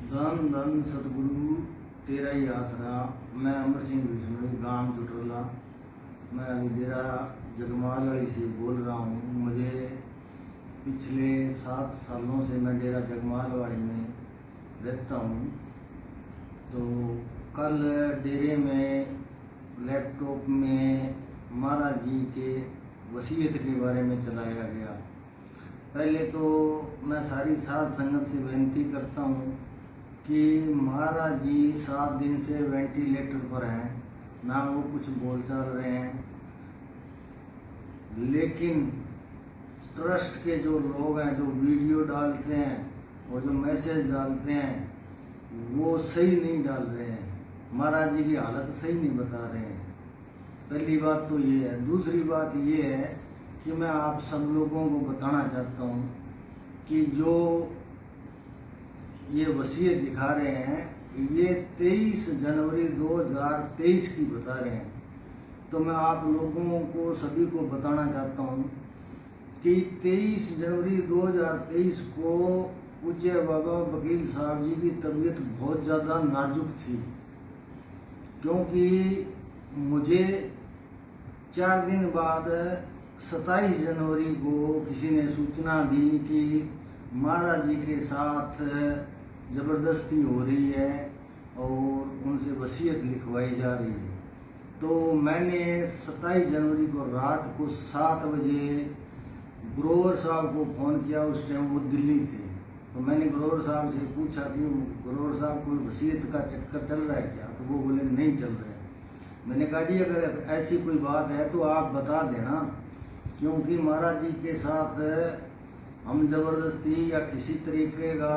धन धन सतगुरु तेरा ही आसरा। मैं अमर सिंह बिश्नोई, गांव जुटोला। मैं अभी डेरा जगमाल वाली से बोल रहा हूँ। मुझे पिछले 7 सालों से मैं डेरा जगमाल वाली में रहता हूँ। तो कल डेरे में लैपटॉप में महाराज जी के वसीयत के बारे में चलाया गया। पहले तो मैं सारी साध संगत से विनती करता हूँ कि महाराज जी 7 दिन से वेंटिलेटर पर हैं, ना वो कुछ बोल चाल रहे हैं, लेकिन ट्रस्ट के जो लोग हैं, जो वीडियो डालते हैं और जो मैसेज डालते हैं, वो सही नहीं डाल रहे हैं। महाराज जी की हालत सही नहीं बता रहे हैं। पहली बात तो ये है। दूसरी बात ये है कि मैं आप सब लोगों को बताना चाहता हूँ कि जो ये वसीयत दिखा रहे हैं, ये 23 जनवरी 2023 की बता रहे हैं। तो मैं आप लोगों को सभी को बताना चाहता हूँ कि 23 जनवरी 2023 को पूज्य बाबा वकील साहब जी की तबीयत बहुत ज़्यादा नाजुक थी, क्योंकि मुझे 4 दिन बाद 27 जनवरी को किसी ने सूचना दी कि महाराज जी के साथ ज़बरदस्ती हो रही है और उनसे वसीयत लिखवाई जा रही है। तो मैंने 27 जनवरी को रात को 7 बजे ग्रोवर साहब को फ़ोन किया। उस टाइम वो दिल्ली थे। तो मैंने ग्रोवर साहब से पूछा कि ग्रोवर साहब कोई वसीयत का चक्कर चल रहा है क्या? तो वो बोले नहीं चल रहा है। मैंने कहा जी अगर ऐसी कोई बात है तो आप बता देना, क्योंकि महाराज जी के साथ हम ज़बरदस्ती या किसी तरीके का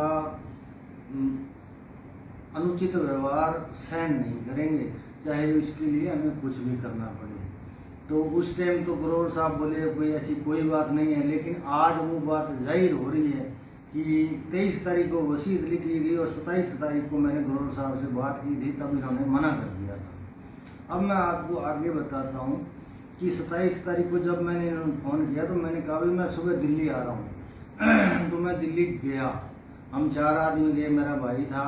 अनुचित व्यवहार सहन नहीं करेंगे, चाहे इसके लिए हमें कुछ भी करना पड़े। तो उस टाइम तो ग्रोवर साहब बोले कोई ऐसी कोई बात नहीं है, लेकिन आज वो बात जाहिर हो रही है कि 23 तारीख को वसीयत लिखी गई और 27 तारीख को मैंने ग्रोवर साहब से बात की थी, तब इन्होंने मना कर दिया था। अब मैं आपको आगे बताता हूँ कि 27 तारीख को जब मैंने इन्होंने फ़ोन किया तो मैंने कहा भाई मैं सुबह दिल्ली आ रहा हूँ। तो मैं दिल्ली गया। हम 4 आदमी गए। मेरा भाई था,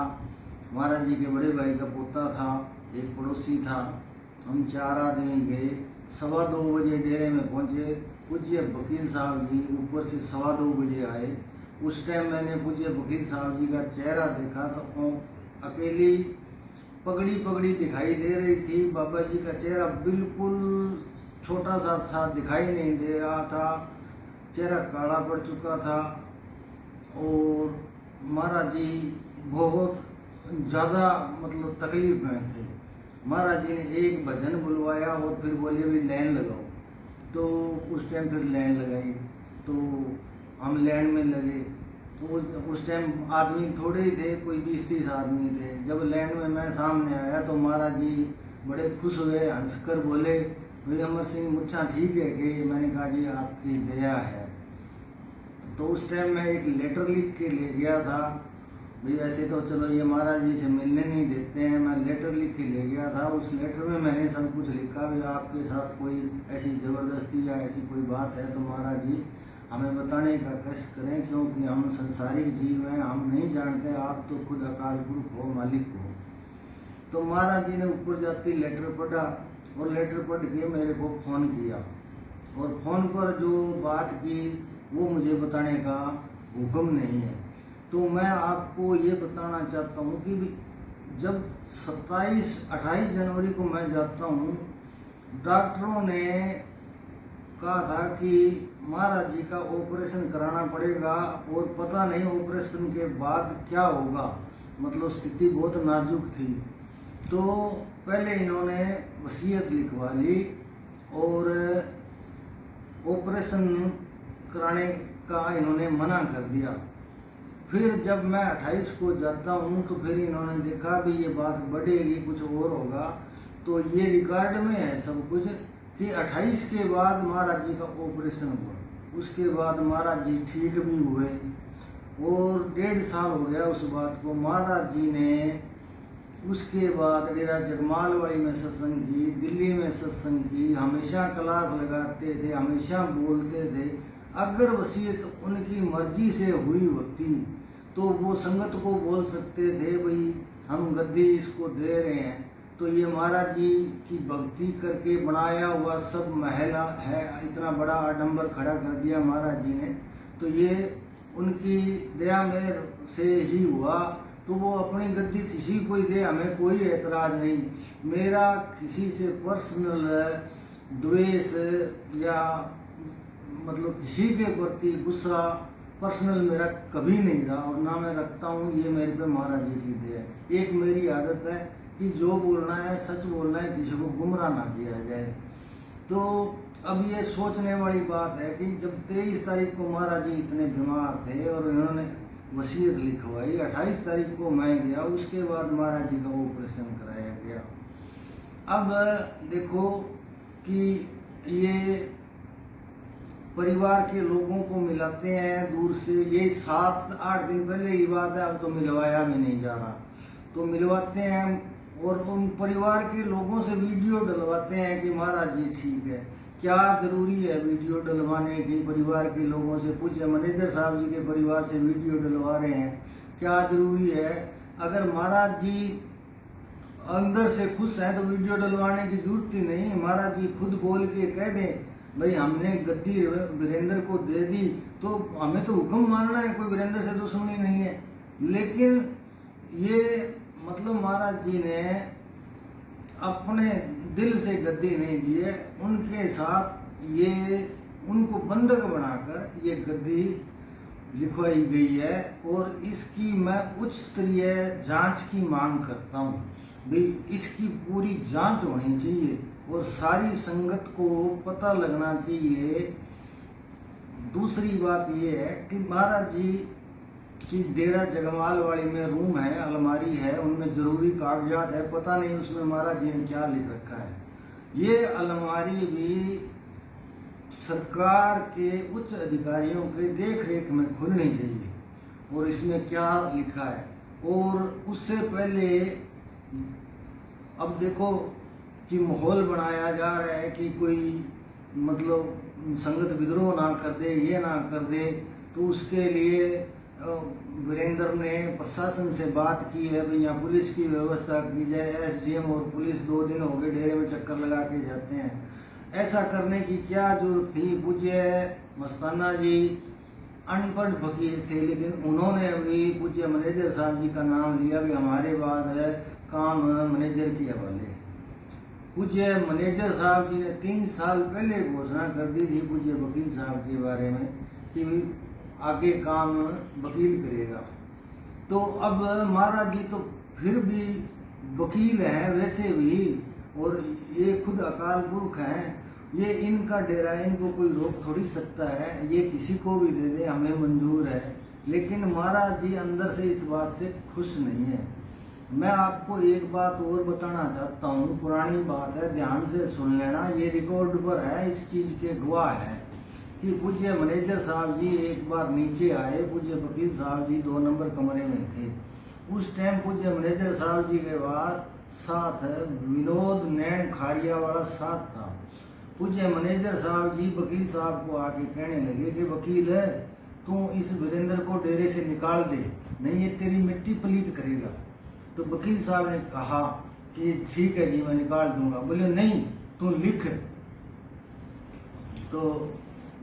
महाराज जी के बड़े भाई का पोता था, एक पड़ोसी था। हम 4 आदमी गए। 2:15 बजे डेरे में पहुँचे। पूज्य वकील साहब जी ऊपर से 2:15 बजे आए। उस टाइम मैंने पूज्य वकील साहब जी का चेहरा देखा तो अकेली पगड़ी दिखाई दे रही थी। बाबा जी का चेहरा बिल्कुल छोटा सा था, दिखाई नहीं दे रहा था। चेहरा काला पड़ चुका था और महाराज जी बहुत ज़्यादा मतलब तकलीफ में थे। महाराज जी ने एक भजन बुलवाया और फिर बोले भी लाइन लगाओ। तो उस टाइम फिर लाइन लगाई। तो हम लाइन में लगे। तो उस टाइम आदमी थोड़े ही थे, कोई 20-30 आदमी थे। जब लाइन में मैं सामने आया तो महाराज जी बड़े खुश हुए, हंसकर बोले भाई अमर सिंह मुच्छा ठीक है कि? मैंने कहा जी आपकी दया है। तो उस टाइम मैं एक लेटर लिख के ले गया था। भाई ऐसे तो चलो ये महाराज जी से मिलने नहीं देते हैं, मैं लेटर लिख के ले गया था। उस लेटर में मैंने सब कुछ लिखा भी आपके साथ कोई ऐसी ज़बरदस्ती या ऐसी कोई बात है तो महाराज जी हमें बताने का कष्ट करें, क्योंकि हम संसारिक जीव हैं, हम नहीं जानते, आप तो खुद अकाल पुरख हो, मालिक हो। तो महाराज जी ने ऊपर जाती लेटर पढ़ा और लेटर पढ़ के मेरे को फ़ोन किया और फ़ोन पर जो बात की वो मुझे बताने का हुक्म नहीं है। तो मैं आपको ये बताना चाहता हूँ कि जब 28 जनवरी को मैं जाता हूँ, डॉक्टरों ने कहा था कि महाराज जी का ऑपरेशन कराना पड़ेगा और पता नहीं ऑपरेशन के बाद क्या होगा, मतलब स्थिति बहुत नाजुक थी। तो पहले इन्होंने वसीयत लिखवा ली और ऑपरेशन कराने का इन्होंने मना कर दिया। फिर जब मैं 28 को जाता हूँ तो फिर इन्होंने देखा भी ये बात बढ़ेगी, कुछ और होगा। तो ये रिकॉर्ड में है सब कुछ कि 28 के बाद महाराज जी का ऑपरेशन हुआ। उसके बाद महाराज जी ठीक भी हुए और 1.5 साल हो गया उस बात को। महाराज जी ने उसके बाद डेरा जगमाल वाली में सत्संग की, दिल्ली में सत्संग की, हमेशा क्लास लगाते थे, हमेशा बोलते थे। अगर वसीयत उनकी मर्जी से हुई होती तो वो संगत को बोल सकते थे भाई हम गद्दी इसको दे रहे हैं, तो ये महाराज जी की भक्ति करके बनाया हुआ सब महल है, इतना बड़ा आडंबर खड़ा कर दिया महाराज जी ने, तो ये उनकी दया में से ही हुआ। तो वो अपनी गद्दी किसी को ही दे, हमें कोई एतराज़ नहीं। मेरा किसी से पर्सनल द्वेष या मतलब किसी के प्रति गुस्सा पर्सनल मेरा कभी नहीं रहा और ना मैं रखता हूँ, ये मेरे पे महाराज जी की दया है। एक मेरी आदत है कि जो बोलना है सच बोलना है, किसी को गुमराह ना किया जाए। तो अब ये सोचने वाली बात है कि जब 23 तारीख को महाराज जी इतने बीमार थे और इन्होंने वसीयत लिखवाई, 28 तारीख को मैं गया, उसके बाद महाराज जी का ऑपरेशन कराया गया। अब देखो कि ये परिवार के लोगों को मिलाते हैं दूर से, ये 7-8 दिन पहले की बात है, अब तो मिलवाया भी नहीं जा रहा, तो मिलवाते हैं और उन परिवार के लोगों से वीडियो डलवाते हैं कि महाराज जी ठीक है। क्या जरूरी है वीडियो डलवाने की? परिवार के लोगों से पूछे, मैनेजर साहब जी के परिवार से वीडियो डलवा रहे हैं, क्या जरूरी है? अगर महाराज जी अंदर से खुश हैं तो वीडियो डलवाने की जरूरत ही नहीं। महाराज जी खुद बोल के कह दें भाई हमने गद्दी वीरेंद्र को दे दी, तो हमें तो हुक्म मानना है, कोई वीरेंद्र से दुश्मनी नहीं है। लेकिन ये मतलब महाराज जी ने अपने दिल से गद्दी नहीं दिए, उनके साथ ये उनको बंधक बनाकर ये गद्दी लिखवाई गई है और इसकी मैं उच्च स्तरीय जांच की मांग करता हूँ। भाई इसकी पूरी जांच होनी चाहिए और सारी संगत को पता लगना चाहिए। दूसरी बात ये है कि महाराज जी की डेरा जगमाल वाली में रूम है, अलमारी है, उनमें जरूरी कागजात है, पता नहीं उसमें महाराज जी ने क्या लिख रखा है। ये अलमारी भी सरकार के उच्च अधिकारियों के देख रेख में खुलनी चाहिए और इसमें क्या लिखा है। और उससे पहले अब देखो कि माहौल बनाया जा रहा है कि कोई मतलब संगत विद्रोह ना कर दे, ये ना कर दे, तो उसके लिए वीरेंद्र ने प्रशासन से बात की है भाई यहाँ पुलिस की व्यवस्था की जाए। एसडीएम और पुलिस 2 दिन हो गए डेरे में चक्कर लगा के जाते हैं, ऐसा करने की क्या जरूरत थी? पूज्य मस्ताना जी अनपढ़ फकीर थे, लेकिन उन्होंने अभी पूज्य मैनेजर साहब जी का नाम लिया भी हमारे बाद है काम मैनेजर के हवाले। पूज्य मैनेजर साहब जी ने 3 साल पहले घोषणा कर दी थी पूज्य वकील साहब के बारे में कि आगे काम वकील करेगा। तो अब महाराज जी तो फिर भी वकील हैं वैसे भी, और ये खुद अकाल पुरख हैं, ये इनका डेरा है, इनको कोई रोक थोड़ी सकता है, ये किसी को भी दे दे हमें मंजूर है। लेकिन महाराज जी अंदर से इस बात से खुश नहीं है। मैं आपको एक बात और बताना चाहता हूँ, पुरानी बात है, ध्यान से सुन लेना, ये रिकॉर्ड पर है, इस चीज़ के गवाह है कि पूज्य मैनेजर साहब जी एक बार नीचे आए, पूज्य वकील साहब जी 2 नंबर कमरे में थे। उस टाइम पूज्य मैनेजर साहब जी के बाद साथ विनोद नैन खारिया वाला साथ था। पूज्य मैनेजर साहब जी वकील साहब को आके कहने लगे कि वकील है तू इस वीरेंद्र को डेरे से निकाल दे, नहीं ये तेरी मिट्टी पलीत करेगा। तो वकील साहब ने कहा कि ठीक है जी मैं निकाल दूंगा। बोले नहीं तू लिख। तो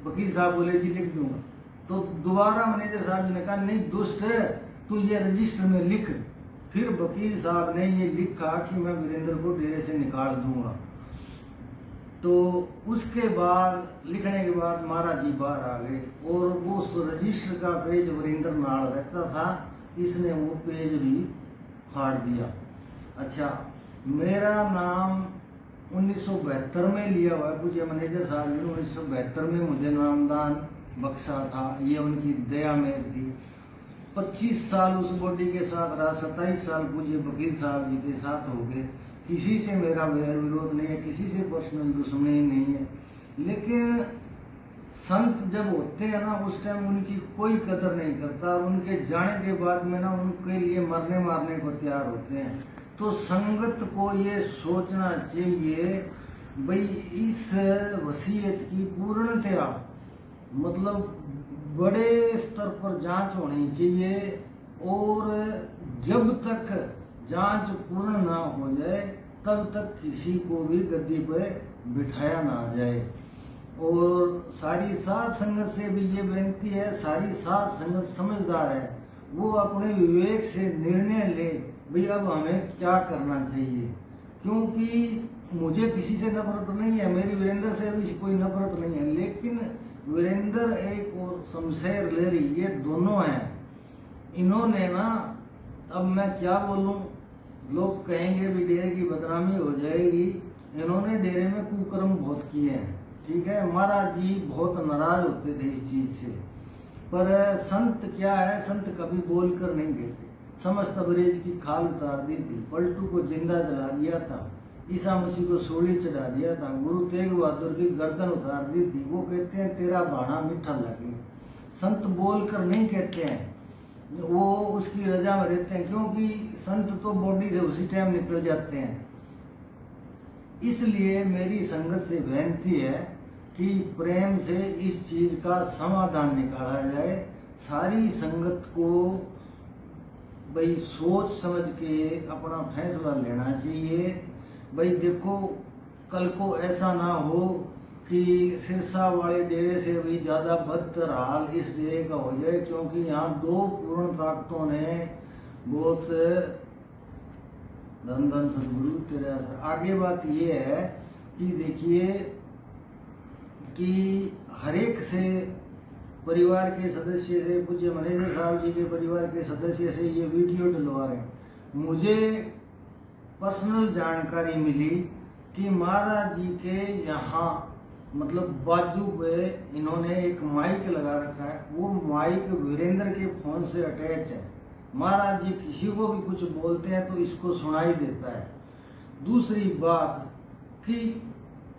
वकील साहब बोले जी लिख दूंगा। तो दोबारा मैनेजर साहब जी ने कहा नहीं दुष्ट है तू ये रजिस्टर में लिख। फिर वकील साहब ने ये लिखा कि मैं वीरेंद्र को डेरे से निकाल दूंगा। तो उसके बाद लिखने के बाद महाराज जी बाहर आ गए और वो उस रजिस्टर का पेज वीरेंद्र नाल रहता था, इसने वो पेज भी फाड़ दिया। अच्छा, मेरा नाम 1972 में लिया हुआ है, पूज्य मैनेजर साहब ने 1972 में मुझे नामदान बख्शा था, ये उनकी दया में थी। 25 साल उस बॉडी के साथ रहा, 27 साल पूज्य वकील साहब जी के साथ हो गए। किसी से मेरा वैर विरोध नहीं है, किसी से पर्सनल दुश्मनी नहीं है। लेकिन संत जब होते हैं ना उस टाइम उनकी कोई कदर नहीं करता, और उनके जाने के बाद में ना उनके लिए मरने मारने को तैयार होते हैं। तो संगत को ये सोचना चाहिए भाई इस वसीयत की पूर्णतया मतलब बड़े स्तर पर जांच होनी चाहिए और जब तक जांच पूर्ण ना हो जाए तब तक किसी को भी गद्दी पे बिठाया ना जाए। और सारी साध संगत से भी ये बेनती है, सारी साध संगत समझदार है, वो अपने विवेक से निर्णय ले भाई अब हमें क्या करना चाहिए। क्योंकि मुझे किसी से नफरत नहीं है, मेरी वीरेंद्र से भी कोई नफरत नहीं है, लेकिन वीरेंद्र एक और शमशेर लेरी ये दोनों हैं, इन्होंने ना, अब मैं क्या बोलूं, लोग कहेंगे भी डेरे की बदनामी हो जाएगी, इन्होंने डेरे में कुकर्म बहुत किए हैं, ठीक है। महाराज जी बहुत नाराज होते थे इस चीज से, पर संत क्या है, संत कभी बोलकर नहीं देते। समस्त अंग्रेज की खाल उतार दी थी, पलटू को जिंदा जला दिया था, ईसा मसीह को सूली चढ़ा दिया था, गुरु तेग बहादुर की गर्दन उतार दी थी। वो कहते हैं तेरा भाना मीठा लगे। संत बोलकर नहीं कहते हैं, वो उसकी रजा में रहते हैं, क्योंकि संत तो बॉडी से उसी टाइम निकल जाते हैं। इसलिए मेरी संगत से बेनती है कि प्रेम से इस चीज का समाधान निकाला जाए। सारी संगत को भाई सोच समझ के अपना फैसला लेना चाहिए। भाई देखो, कल को ऐसा ना हो कि सिरसा वाले डेरे से भी ज़्यादा बदतर हाल इस डेरे का हो जाए, क्योंकि यहाँ दो पूर्ण ताकतों ने बहुत धन धन सदगुरु तेरे। आगे बात ये है कि देखिए कि हरेक से परिवार के सदस्य से, पूज्य मैनेजर साहब जी के परिवार के सदस्य से ये वीडियो डलवा रहे हैं। मुझे पर्सनल जानकारी मिली कि महाराज जी के यहाँ मतलब बाजू पे इन्होंने एक माइक लगा रखा है, वो माइक वीरेंद्र के फोन से अटैच है। महाराज जी किसी को भी कुछ बोलते हैं तो इसको सुनाई देता है। दूसरी बात कि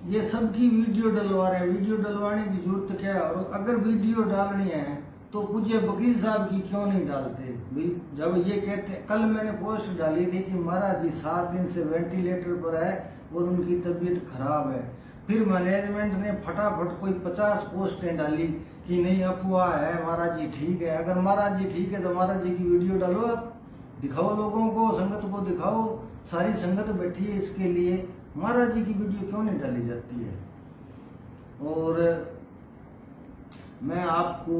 ये सबकी वीडियो डलवा रहे हैं, वीडियो डलवाने की जरूरत क्या है, और अगर वीडियो डालनी है तो पूज्य वकील साहब की क्यों नहीं डालते भाई। जब ये कहते, कल मैंने पोस्ट डाली थी कि महाराज जी 7 दिन से वेंटिलेटर पर है और उनकी तबीयत खराब है, फिर मैनेजमेंट ने फटाफट कोई 50 पोस्टें डाली कि नहीं अफवाह है, महाराज जी ठीक है। अगर महाराज जी ठीक है तो महाराज जी की वीडियो डालो, आप दिखाओ, लोगों को, संगत को दिखाओ, सारी संगत बैठी है इसके लिए। महाराज जी की वीडियो क्यों नहीं डाली जाती है। और मैं आपको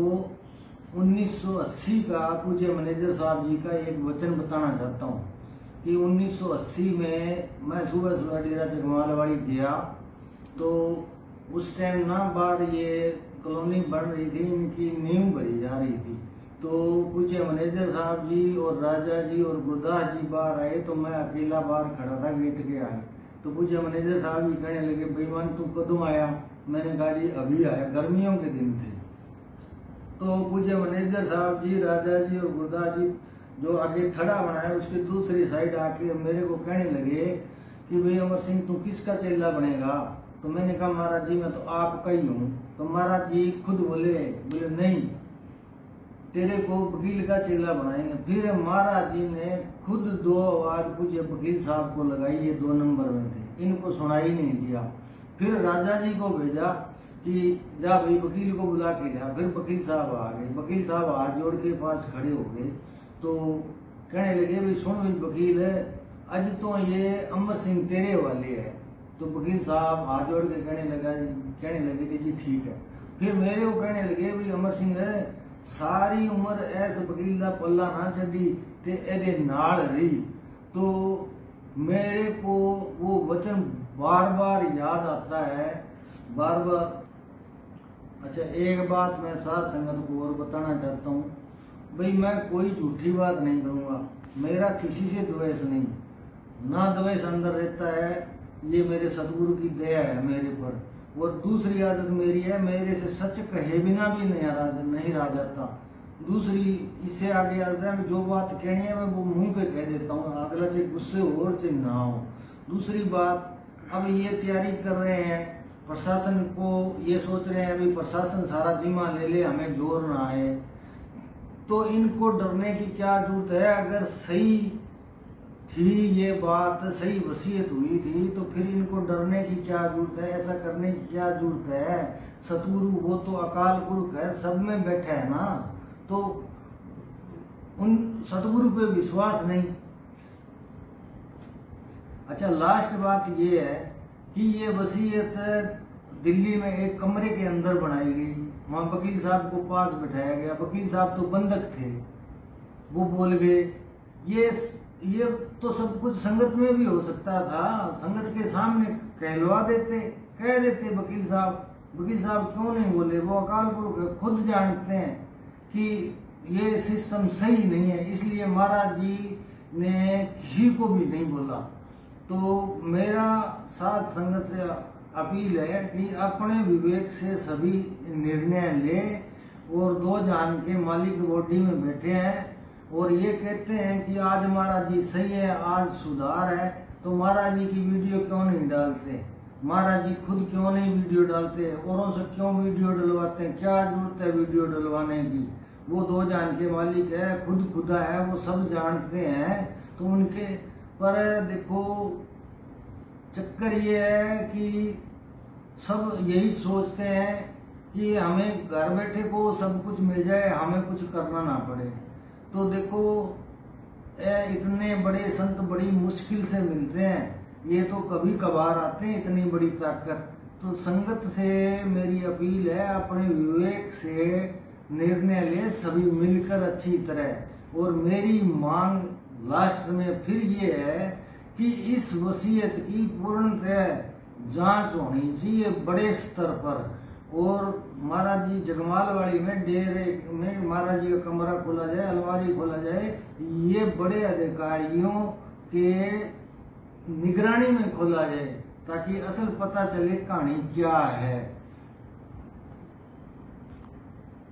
1980 का पूज्य मैनेजर साहब जी का एक वचन बताना चाहता हूँ कि 1980 में मैं सुबह सुबह डेरा जगमालवाड़ी गया, तो उस टाइम ना बाहर ये कॉलोनी बन रही थी, इनकी नींव भरी जा रही थी। तो पूज्य मैनेजर साहब जी और राजा जी और गुरदास जी बाहर आए, तो मैं अकेला बाहर खड़ा था गेट के आगे। तो पूज्य मैनेजर साहब भी कहने लगे, बेईमान तू कदों आया। मैंने कहा जी अभी आया, गर्मियों के दिन थे। तो पूज्य मैनेजर साहब जी, राजा जी और गुरदास जी जो आगे थड़ा बनाया उसके दूसरी साइड आके मेरे को कहने लगे कि भाई अमर सिंह तू किसका चेला बनेगा। तो मैंने कहा महाराज जी मैं तो आपका ही हूँ। तो महाराज जी खुद बोले नहीं, तेरे को वकील का चेला बनाएंगे। फिर महाराज जी ने खुद 2 आवाज पूज्य वकील साहब को लगाई, ये 2 नंबर में थे, इनको सुनाई नहीं दिया। फिर राजा जी को भेजा कि जा भाई वकील को बुला के लिया। फिर वकील साहब आ गए, वकील साहब हाथ जोड़ के पास खड़े हो गए, तो कहने लगे भाई सुन भाई वकील है, आज तो ये अमर सिंह तेरे वाले है। तो वकील साहब हाथ जोड़ के कहने लगे कि जी ठीक है। फिर मेरे को कहने लगे भाई अमर सिंह है, सारी उम्र ऐसे वकील का पल्ला ना चढ़ी ते एदे नाल रही। तो मेरे को वो वचन बार बार याद आता है, बार बार। अच्छा एक बात मैं साथ संगत को और बताना चाहता हूँ, भाई मैं कोई झूठी बात नहीं करूँगा, मेरा किसी से द्वेष नहीं, ना द्वेष अंदर रहता है, ये मेरे सदगुरु की दया है मेरे पर। और दूसरी आदत मेरी है, मेरे से सच कहे बिना भी नहीं रहा जाता। दूसरी इससे आगे आता है, जो बात कहनी है मैं वो मुंह पे कह देता हूँ, अगला से गुस्से हो और से ना हो। दूसरी बात, अब ये तैयारी कर रहे हैं प्रशासन को, ये सोच रहे हैं अभी प्रशासन सारा जिम्मा ले ले, हमें जोर ना आए। तो इनको डरने की क्या जरूरत है। अगर सही थी ये बात, सही वसीयत हुई थी, तो फिर इनको डरने की क्या जरूरत है, ऐसा करने की क्या जरूरत है। सतगुरु वो तो अकाल पुरख है, सब में बैठा है ना। तो उन सतगुरु पे विश्वास नहीं। अच्छा, लास्ट बात ये है कि ये वसीयत दिल्ली में एक कमरे के अंदर बनाई गई, वहाँ वकील साहब को पास बिठाया गया। वकील साहब तो बंधक थे, वो बोल गए। ये तो सब कुछ संगत में भी हो सकता था, संगत के सामने कहलवा देते, कह देते वकील साहब। वकील साहब क्यों नहीं बोले? वो अकाल पुरख खुद जानते हैं कि ये सिस्टम सही नहीं है, इसलिए महाराज जी ने किसी को भी नहीं बोला। तो मेरा साथ संगत से अपील है कि अपने विवेक से सभी निर्णय ले। और दो जहान के मालिक बॉडी में बैठे हैं और ये कहते हैं कि आज महाराज जी सही है, आज सुधार है, तो महाराज जी की वीडियो क्यों नहीं डालते? महाराज जी खुद क्यों नहीं वीडियो डालते? औरों से क्यों वीडियो डलवाते हैं? क्या जरूरत है वीडियो डलवाने की? वो दो जान के मालिक है, खुद खुदा है, वो सब जानते हैं। तो उनके पर देखो चक्कर ये है कि सब यही सोचते हैं कि हमें घर बैठे को सब कुछ मिल जाए, हमें कुछ करना ना पड़े। तो देखो इतने बड़े संत बड़ी मुश्किल से मिलते हैं, ये तो कभी कभार आते हैं, इतनी बड़ी ताकत। तो संगत से मेरी अपील है, अपने विवेक से निर्णय ले सभी मिलकर अच्छी तरह। और मेरी मांग लास्ट में फिर ये है कि इस वसीयत की पूर्णतः जांच होनी चाहिए बड़े स्तर पर। और महाराज जी जगमालवाड़ी में डेरे में महाराज जी का कमरा खोला जाए, अलमारी खोला जाए, ये बड़े अधिकारियों के निगरानी में खोला जाए, ताकि असल पता चले कहानी क्या है।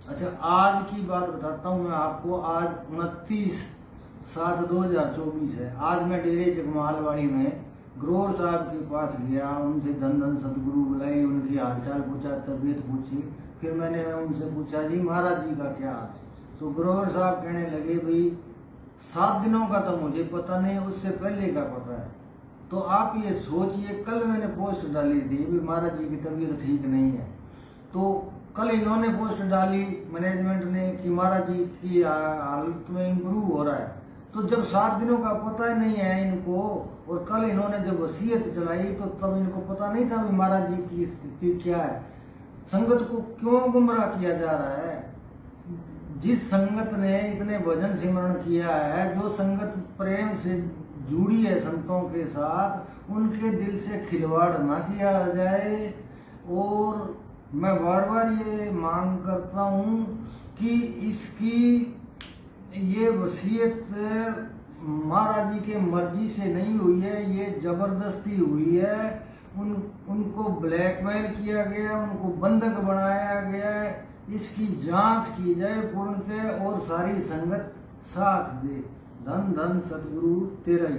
अच्छा, आज की बात बताता हूँ मैं आपको। आज 29/7/2024 है। आज मैं डेरे जगमालवाड़ी में ग्रोवर साहब के पास गया, उनसे धन धन सतगुरु बुलाए, उनकी हालचाल पूछा, तबीयत पूछी। फिर मैंने उनसे पूछा जी महाराज जी का क्या हाल? तो ग्रोवर साहब कहने लगे भाई 7 दिनों का तो मुझे पता नहीं, उससे पहले का पता है। तो आप ये सोचिए, कल मैंने पोस्ट डाली थी भी महाराज जी की तबीयत ठीक नहीं है, तो कल इन्होंने पोस्ट डाली मैनेजमेंट ने कि महाराज जी की हालत में इम्प्रूव हो रहा है। तो जब 7 दिनों का पता ही नहीं है इनको, और कल इन्होंने जब वसीयत चलाई तो तब इनको पता नहीं था भी महाराज जी की स्थिति क्या है। संगत को क्यों गुमराह किया जा रहा है? जिस संगत ने इतने भजन सिमरण किया है, जो संगत प्रेम से जुड़ी है संतों के साथ, उनके दिल से खिलवाड़ ना किया जाए। और मैं बार बार ये मांग करता हूँ कि इसकी ये वसीयत महाराज जी के मर्जी से नहीं हुई है, ये जबरदस्ती हुई है। उनको ब्लैकमेल किया गया, उनको बंधक बनाया गया है। इसकी जांच की जाए पूर्णतः और सारी संगत साथ दे। धन धन सतगुरु तेरा ही।